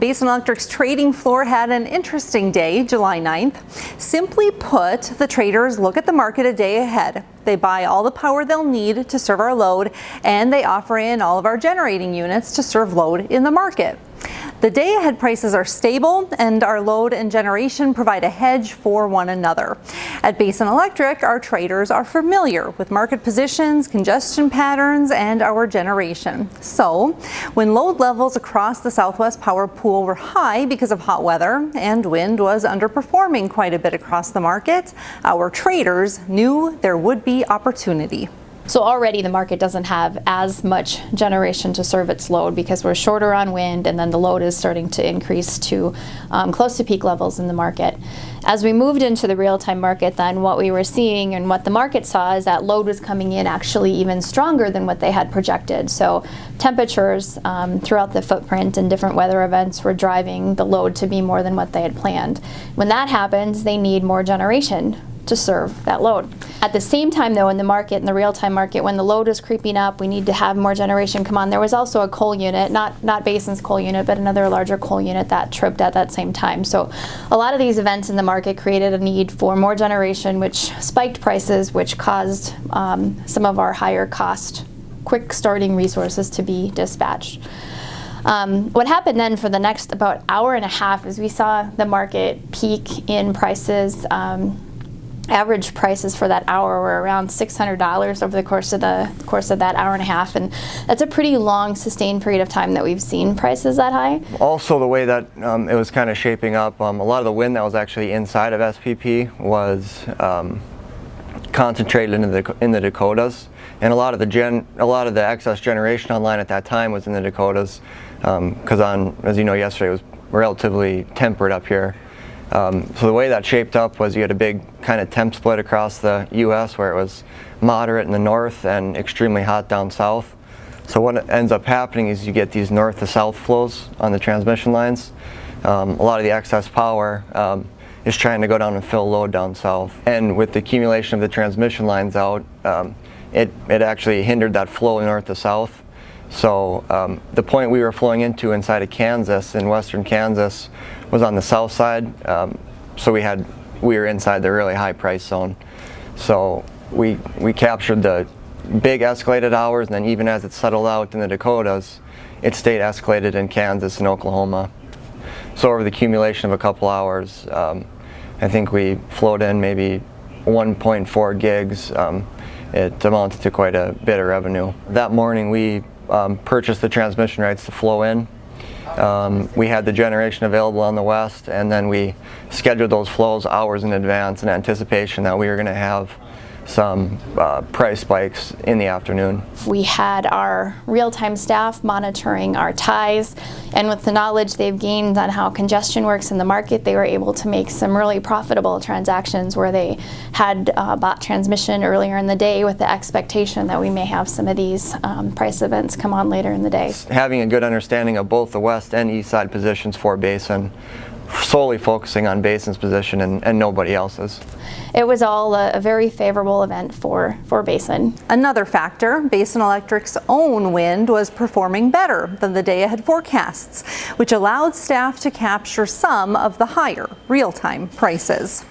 Basin Electric's trading floor had an interesting day, July 9th. Simply put, the traders look at the market a day ahead. They buy all the power they'll need to serve our load, and they offer in all of our generating units to serve load in the market. The day-ahead prices are stable, and our load and generation provide a hedge for one another. At Basin Electric, our traders are familiar with market positions, congestion patterns, and our generation. So, when load levels across the Southwest Power Pool were high because of hot weather and wind was underperforming quite a bit across the market, our traders knew there would be opportunity. So already the market doesn't have as much generation to serve its load because we're shorter on wind, and then the load is starting to increase to close to peak levels in the market. As we moved into the real-time market, then what we were seeing and what the market saw is that load was coming in actually even stronger than what they had projected. So temperatures throughout the footprint and different weather events were driving the load to be more than what they had planned. When that happens, they need more generation to serve that load. At the same time though, in the market, in the real-time market, when the load is creeping up, we need to have more generation come on. There was also a coal unit, not Basin's coal unit, but another larger coal unit that tripped at that same time. So a lot of these events in the market created a need for more generation, which spiked prices, which caused some of our higher cost, quick starting resources to be dispatched. What happened then for the next about hour and a half is we saw the market peak in prices. Average prices for that hour were around $600 over the course of that hour and a half, and that's a pretty long sustained period of time that we've seen prices that high. Also, the way that it was kind of shaping up, a lot of the wind that was actually inside of SPP was concentrated in the Dakotas, and a lot of the excess generation online at that time was in the Dakotas, because as you know, yesterday was relatively temperate up here. So the way that shaped up was you had a big kind of temp split across the U.S. where it was moderate in the north and extremely hot down south. So what ends up happening is you get these north to south flows on the transmission lines. A lot of the excess power is trying to go down and fill load down south. And with the accumulation of the transmission lines out, it actually hindered that flow north to south. So the point we were flowing into inside of Kansas, in western Kansas, was on the south side. So we were inside the really high price zone. So we captured the big escalated hours, and then even as it settled out in the Dakotas, it stayed escalated in Kansas and Oklahoma. So over the accumulation of a couple hours, I think we flowed in maybe 1.4 gigs. It amounted to quite a bit of revenue. That morning we purchased the transmission rights to flow in. We had the generation available on the west, and then we scheduled those flows hours in advance in anticipation that we were going to have some price spikes in the afternoon. We had our real-time staff monitoring our ties, and with the knowledge they've gained on how congestion works in the market, they were able to make some really profitable transactions where they had bought transmission earlier in the day with the expectation that we may have some of these price events come on later in the day. Having a good understanding of both the west and east side positions for Basin, solely focusing on Basin's position and nobody else's. It was all a very favorable event for Basin. Another factor, Basin Electric's own wind was performing better than the day-ahead forecasts, which allowed staff to capture some of the higher real-time prices.